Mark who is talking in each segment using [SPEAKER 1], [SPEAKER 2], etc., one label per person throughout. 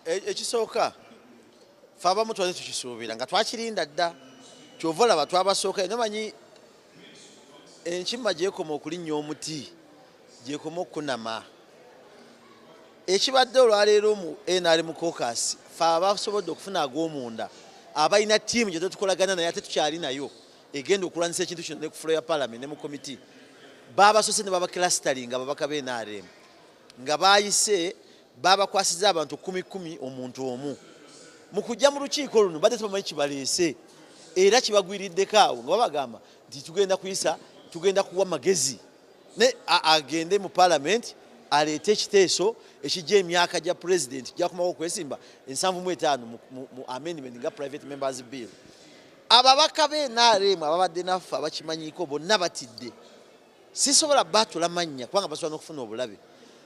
[SPEAKER 1] Ekisooka fe abamu twali tukisuubira nga twakirinda dda kyova olaba twabasooka nomanyi enkima gyekoma okulinnya omuti gyekoma okunama ekibadde olwaleero mu NRM caucus fe abasobodde okufuna ag'omunda abalina ttiimu gye tukolagana naye ate tukyali nayo egenda okulwanyisa ekintu kino ne ku floor ya parliament ne mu komiti baabasose ne babaklasitaringa ababaka b'NRM nga baayise babakwasiza abantu 10 omuntu omu mu kujja mu lukiiko luno badde tebamanyi kibaleese era kibagwiriddeko awo nga babagamba nti tugenda kuwa magezi ne agende mu parliament aleete ekiteeso ekijja emyaka gya president gyakumawo okwesimba 75 mu amendment nga private members bill. Ababaka b'NRM ababadde naffe abakimanyiiko bonna batidde sisobola baatula mannya kubanga basobola n'okufuna obulabe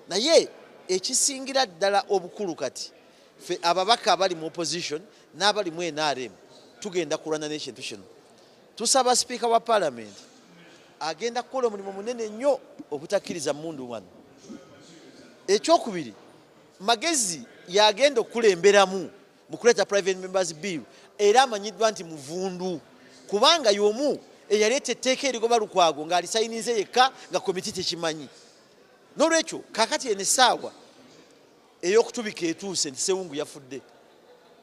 [SPEAKER 1] naye ekisingira ddala obukulu kati fe ababaka abali mu opposition n'abali mu NRM tugenda kulwana n'ekintu kino. Tusaba speaker wa parliament agenda kukola omulimu munene nnyo obutakkiriza mundu wano. Ekyokubiri magezi yagenda okulemberamu mu kuleeta private members bill era amanyiddwa nti muvundu kubanga y'omu eyaleeta etteeka erigoba Lukwago ng'alisayinize yekka nga komiti tekimanyi. N'olwekyo kaakati eno essaawa ey'okutubika etuuse nti Ssewungu yafudde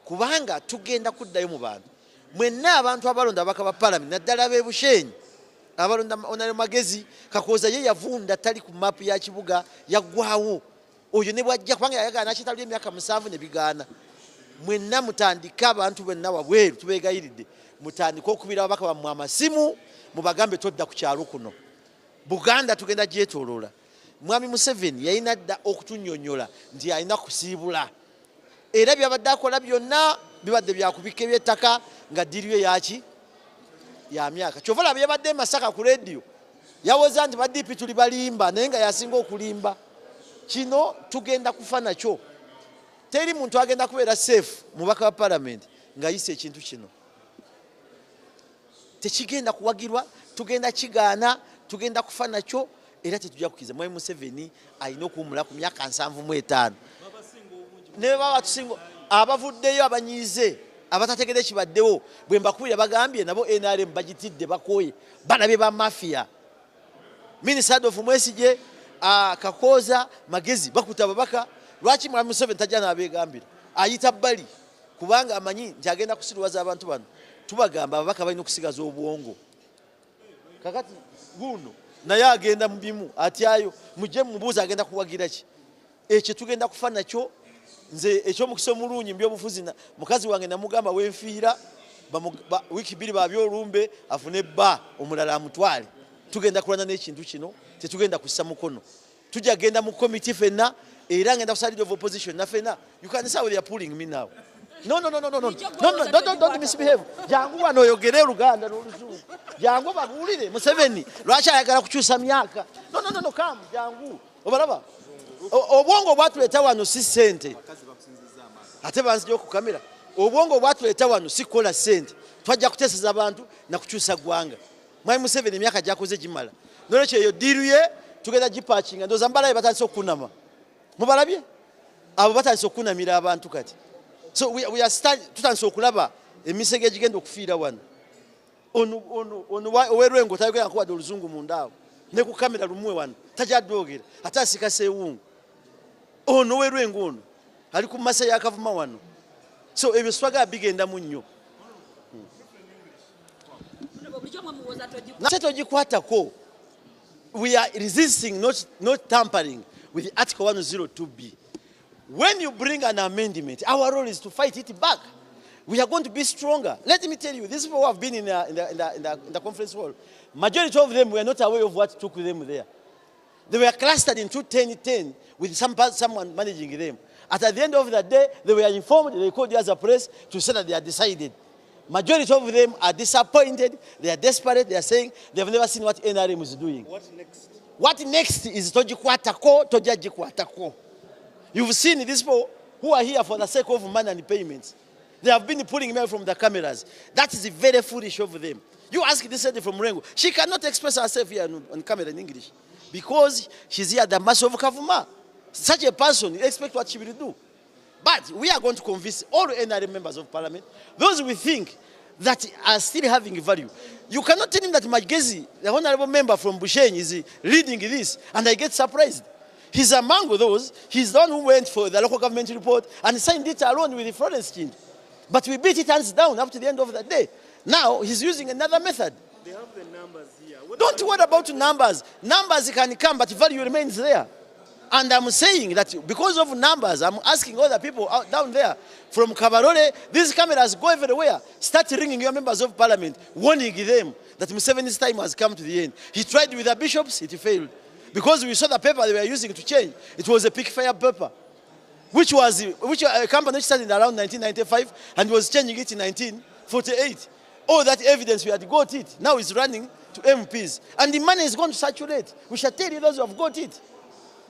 [SPEAKER 1] kubanga tugenda kuddayo mu bantu mwenna abantu abalonda ababaka ba parliament naddala b'e Bushenyi abalonda Honorable Magezi Kakooza ye yavunda tali ku mapu ya kibuga yaggwawo oyo ne bwajja kubanga yayagala n'akitabula emyaka 7 ne bigaana. Mwenna mutandika abantu bwenna wabweru tubeegayiridde mutandika okubira ababaka bammwe amasimu mubagambe todda ku kyalo kuno Buganda tugenda gyetooloola. Mwami Museveni yalina dda okutunnyonnyola nti alina kusiibula era byabadde akola byonna bibadde byakubika eby'ettaka nga ddiryo yaki ya myaka kyova olaba yabadde Masaka ku leediyo yawoza nti baddiipi tuli balimba naye nga yasinga okulimba. Kino tugenda kufa nakyo. Teri muntu agenda kubeera safe mubaka wa parliament ng'ayise ekintu kino tekigenda kuwagirwa tugenda kigaana tugenda kufa nakyo era tetujja kukiza. Mwami Museveni alina okuwumula ku myaka 75 ne baba tusingo abavuddeyo abanyiize abatategedde kibaddewo bwe mbakubira bagambye nabo NRM bagitidde bakooye balabye ba mafia Minister of Mwesige Kakooza Magezi bakuta ababaka. Lwaki Mwami Museveni tajja n'abeegambira ayita bbali kubanga amanyi nti agenda kusiruwaza abantu bano tubagamba ababaka balina okusigaza obwongo kakati guno naye agenda mu bimu atyayo mujje mumubuuza agenda kuwagira ki ekyo tugenda kufa nakyo. Nze ekyomukisa omulungi mbyobufuzi mukazi wange namugamba wenfiira wiiki 2 babyolumbe afune bba omulala amutwale. Tugenda kulwana n'ekintu kino tetugenda kussa mukono tujja genda mu komiti fenna era ngenda ku side of opposition na fenna. You can say they are pulling me now. No, don't misbehave. Jangu wano oyogere Luganda n'Oluzungu. Jangu babuulire Museveni lwaki ayagala kukyusa myaka. No, come jangu. Obalaba obwongo bwatuleeta wano si ssente ate banzija okukamera. Obwongo bwatuleeta wano si kukola ssente twajja kuteeseza abantu na kukyusa ggwanga. Mwami Museveni emyaka gyakoze gimala n'olwekyo eyo ddiiru ye tugenda gipakinga ndowooza mbalabe batandise okunama mubalabye abo batandise okunamira abantu kati. So we are tutandise okulaba emisege egigenda okufiira wano ono owerwengo tayogera nkuwadde Oluzungu mundaawo ne ku kamera lumwe wano tajaddogera ate asika Ssewungu ono owerwengo ono ali ku masa yakavuma wano. So ebyo swagala bigendamu nnyo nate togikwatako. We are resisting, not tampering with the Article 102B. When you bring an amendment, our role is to fight it back. We are going to be stronger. Let me tell you, these people who have been in the conference hall, majority of them were not aware of what took them there. They were clustered into 10 with someone managing them. At the end of the day, they were informed, they called you as a press to say that they are decided. Majority of them are disappointed, they are desperate, they are saying they have never seen what NRM is doing.
[SPEAKER 2] What next?
[SPEAKER 1] What next is tojikwatako. You've seen these people who are here for the sake of money and payments. They have been pulling mail from the cameras. That is very foolish of them. You ask this lady from Rengo. She cannot express herself here on camera in English. because she's here at the mercy of Kavuma. Such a person, you expect what she will do. But we are going to convince all NRM members of parliament, those we think that are still having value. You cannot tell him that Magezi, the honorable member from Bushenyi, is leading this, and I get surprised. He's among those. He's the one who went for the local government report and signed it alone with the Florence King. But we beat it hands down up to the end of the day. Now he's using another method.
[SPEAKER 2] They have the numbers here.
[SPEAKER 1] Don't worry about numbers. Numbers can come, but value remains there. And I'm saying that because of numbers, I'm asking all the people out down there from Kabarole, these cameras go everywhere. Start ringing your members of parliament, warning them that Museveni's time has come to the end. He tried with the bishops, it failed. Because we saw the paper they were using to change. It was a pick-fire paper, which a company started around 1995 and was changing it in 1948. All that evidence, we had got it. Now it's running to MPs. And the money is going to saturate. We shall tell you those who have got it.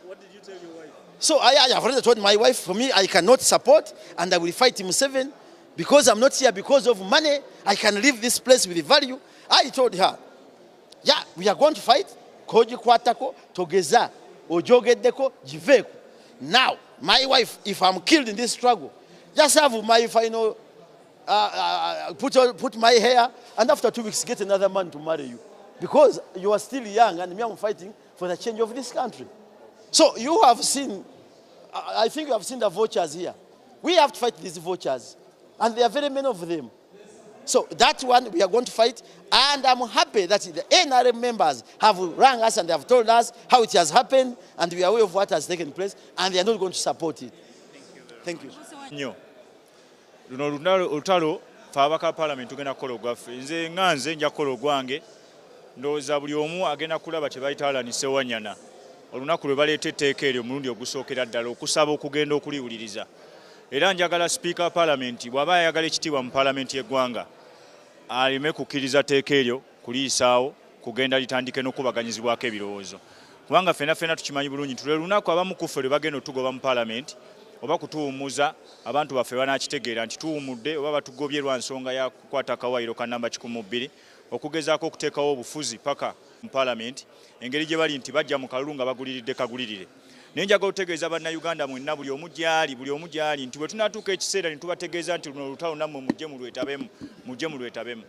[SPEAKER 2] What did you tell your wife?
[SPEAKER 1] So I have already told my wife, for me, I cannot support and I will fight Museveni because I'm not here because of money. I can leave this place with value. I told her, yeah, we are going to fight. Koji kwatako, togeza, ojogeddeko, jiveku. Now, my wife, if I'm killed in this struggle, just have my final, put my hair, and after 2 weeks, get another man to marry you. Because you are still young, and me, I'm fighting for the change of this country. So you have seen, I think you have seen the vultures here. We have to fight these vultures, and there are very many of them. So that one we are going to fight, and I'm happy that the NRM members have rang us and they have told us how it has happened, and we are aware of what has taken place, and they are not going to support it. Thank you.
[SPEAKER 3] Nyo. Luno olutalo fabaka parliament tugenda kukola ogwaffe. Nze nganze nja kukola ogwange. Ndowooza buli omu agenda kulaba kye bayita alanise wanyana. Olunaku lwe baleeta etteeka eryo omulundi ogusookera ddala okusaba okugenda okuliwuliriza. Era njagala Speaker Parliament bw'aba ayagala ekitiibwa mu Parliament y'eggwanga aleme kukkiriza tteeka eryo kuliisaawo kugenda litandike n'okubaganyizibwako ebirowoozo. Kubanga ffenna tukimanyi bulungi nti lwe lunaku abamu ku ffe lwe bagenda otugoba mu Parliament oba kutuwummuza abantu baffe banakitegeera nti tuwumudde oba batugobye lwa nsonga ya kukwata akawayiro ka namba 12 okugezaako okuteekawo obufuzi paka mu Parliament engeri gye bali nti bajja mu kalulu nga baguliridde kagulirire. Nenjaga otegeeza bannayuganda mwenna buli omu gyali nti bwe tunatuuka ekiseera ne tubategeeza nti luno olutalo nammwe mujje mulwetabemu.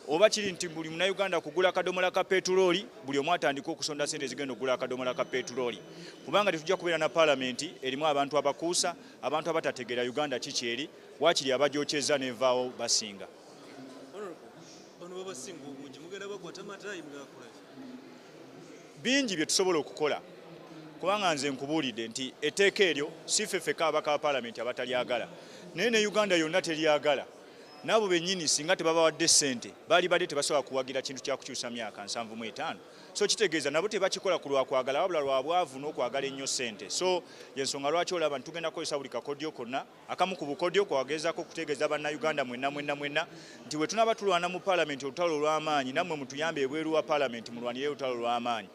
[SPEAKER 3] Oba kiri nti buli munnayuganda kugula akadomola ka petulooli buli omu atandika okusonda ssente ezigenda okugula akadomola ka petulooli. Kubanga tetujja kubeera na Parliament erimu abantu abakuusa, abantu abatategeera Uganda kiki eri, waakiri abajookyeza n'evaawo basinga. Bingi bye tusobola okukola. Kubanga nze nkubuulidde nti etteeka eryo si ffeffeka abaka ba Parliament abatalyagala. Naye ne Uganda yonna teryagala. Nabo bennyini singa tebabawadde ssente baali badde tebasobola kuwagira kintu kya kukyusa myaka 75. So kitegeeza nabo tebakikola ku lwa kwagala wabula lwa bwavu n'okwagala ennyo ssente. So y'ensonga lwaki olaba ntugenda kukozesa buli kakodyo konna akamu ku bukodyo kwagezaako okutegeeza bannayuganda mwenna nti bwe tunaba tulwana mu Parliament olutalo olw'amaanyi nammwe mutuyambe ebweru wa Parliament mulwanire olutalo olw'amaanyi.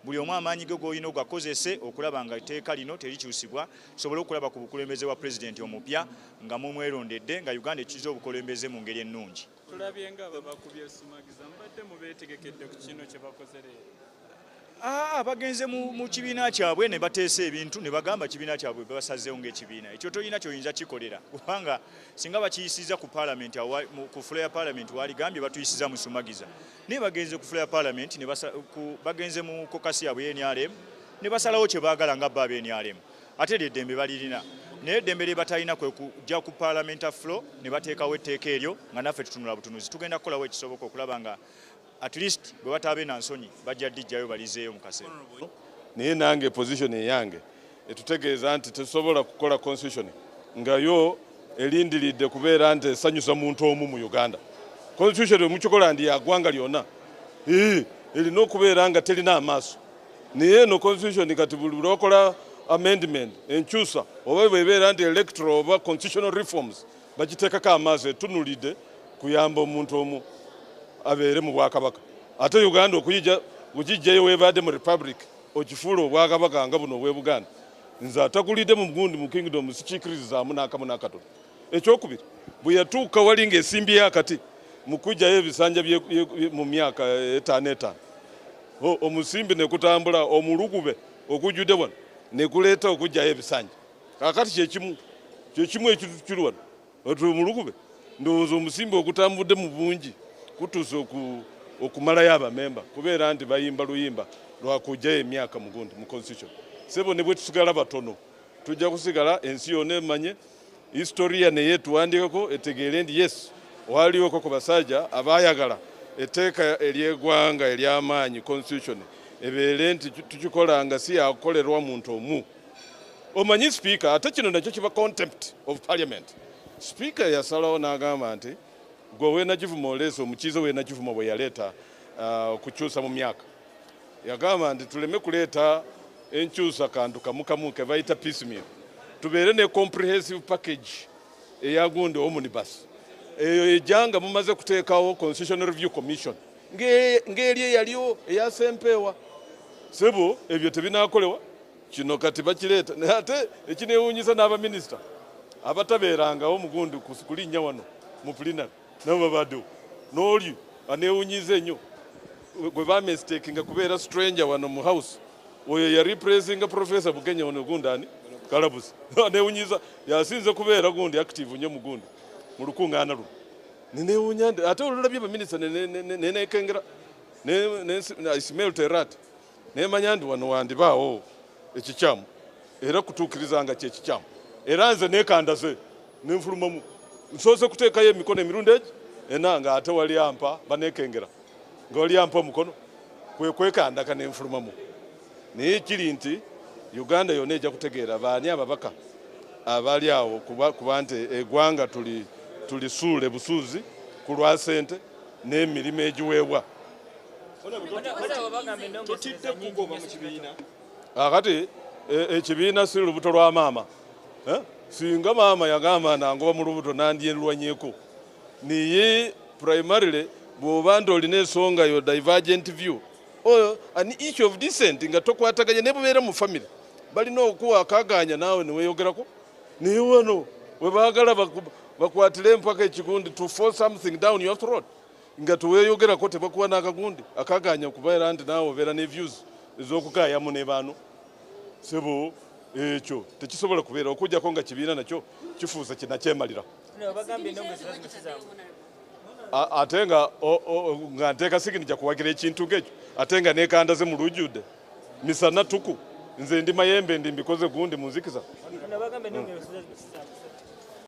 [SPEAKER 3] Buli omu amaanyi ge g'olina ogakozese okulaba nga etteeka lino terikyusibwa tusobole okulaba ku bukulembeze bwa pulezidenti omupya nga mumwerondedde nga Uganda ekiza obukulembeze mu ngeri ennungi.
[SPEAKER 2] Tulabye nga babakubye Sumagiza mbadde mubeetegekedde ku kino kye bakoze leero.
[SPEAKER 3] Bagenze mu kibiina kyabwe ne bateesa ebintu ne bagamba kibiina kyabwe basazeewo ng'ekibiina. Ekyo tolina kyoyinza kikolera kubanga singa bakiyisiza ku Parliament ku floor ya Parliament waligambye batuyisiza mu Sumagiza. Ne bagenze ku floor ya Parliament bagenze mu kokasi yabwe NRM ne basalawo kye baagala nga bba NRM. Ate eddembe balirina. Naye eddembe lye batalina kwe kujja ku Parliament floor ne bateekawo etteeka eryo nga naffe tutunula butunuzi. Tugenda kukolawo ekisoboka okulaba nga at least bwe bataabe na nsonyi bajja dijjayo balizeeyo mu kaseera.
[SPEAKER 4] Naye nange position eyange etutegeeza nti tesobola kukola constitution nga yo elindiridde kubeera nti esanyusa muntu omu mu Uganda. Constitution omukikola ndi yagwanga lyonna erina okubeera nga terina amaaso. Naye eno constitution kati buli lwokola amendment enkyusa oba bwebeera nti electoral oba constitutional reforms bagiteekako amaaso etunulidde kuyamba omuntu omu abeere mu Bwakabaka. Ate Uganda okugijjayo weebaadde mu Republic okifuula Obwakabaka nga buno obw'e Buganda. Nze atagulidde mu gundi mu Kingdom sikiikirizaamu n'akamu n'akatono. Ekyokubiri bwe yatuuka wali ng'esimbyeyo akati mu kujjayo ebisanja mu myaka 5. omusimbi ne kutambula omulugube okujjude wano ne kuleeta okujjayo ebisanja kakati kyekimu ekiri wano oti omulugube ndowooza omusimbi okutambudde mu bungi kutuuse okumalayo abamemba kubeera nti bayimba luyimba lwakujjayo emyaka mugundi mu constitution sebo ne bwe tusigala batono tujja kusigala ensi yonna emanye historia neye tuwandikako etegeere nti yes waliwoko ku basajja abayagala etteeka ery'eggwanga ery'amaanyi constitution ebeere nti tukikolanga si yakukolerwa muntu omu omanyi speaker ate kino nakyo kiba contempt of parliament speaker yasalawo n'agamba nti gwe weenakivuma oleesa omukiise weenakivuma bwe yaleeta okukyusa mu myaka yagamba nti tuleme kuleeta enkyusa kantu kamukamu ke bayita piecemeal tubeere ne comprehensive package eyagundi omnibus eyo ejjanga mumaze kuteekawo constitutional review commission ng'eri eyaliwo eyasempeewa sebo ebyo tebinaakolewa kino kati bakireeta ate ekineewuunyisa n'abaminisita abatabeerangawo mugundi kulinnya wano mu plenary nabo babaddewo n'oli aneewuunyiza ennyo gwe bamestakinga kubeera stranger wano mu house oyo yareplacinga professor Bugenya wano gundani kalabuzi aneewuunyiza yasinze kubeera gundi active nnyo mugundi mu lukungaana luno neneewuunya nti ate olulabye baminisita nenekengera Ismail Terrat nemanya nti wano wandibaawo ekikyamu era kutuukirizanga kyekikyamu era nze nekandaze nenfulumamu nsoose kuteekayo emikono emirundi egi enanga ate wali ampa banekengera nga wali ampa omukono kwekandaka nenfulumamu naye kiri nti Uganda yonna ejja kutegeera baani ababaka abali awo kuba nti eggwanga tulisuule busuuzi ku lwa ssente n'emirimu egiweebwa akati ekibiina si lubuto lwa maama singa maama yagamba nangoba mu lubuto nandyenlwanyeeko niye primarily bw'oba nti olina ensonga yo divergent view oyo an issue of dissent nga tokwataganya ne bubeera mu family balina okuwa akaganya naawe neweeyogerako naye wano we baagala bakwatire empaka ekigundi to force something down your throat nga teweeyogerako tebakuwa n'akagundi akaganya kubeera nti naawe obeera ne views ez'okukaayamu ne baano sebo ekyo tekisobola kubeera okujjako nga kibiina nakyo kifuuse kinakyemalira ate nga nteeka siginija kuwagira ekintu ng'ekyo ate nga nekandaze mu lujjudde misana tuku nze ndi mayembe ndi mbikoze gundi munzikiza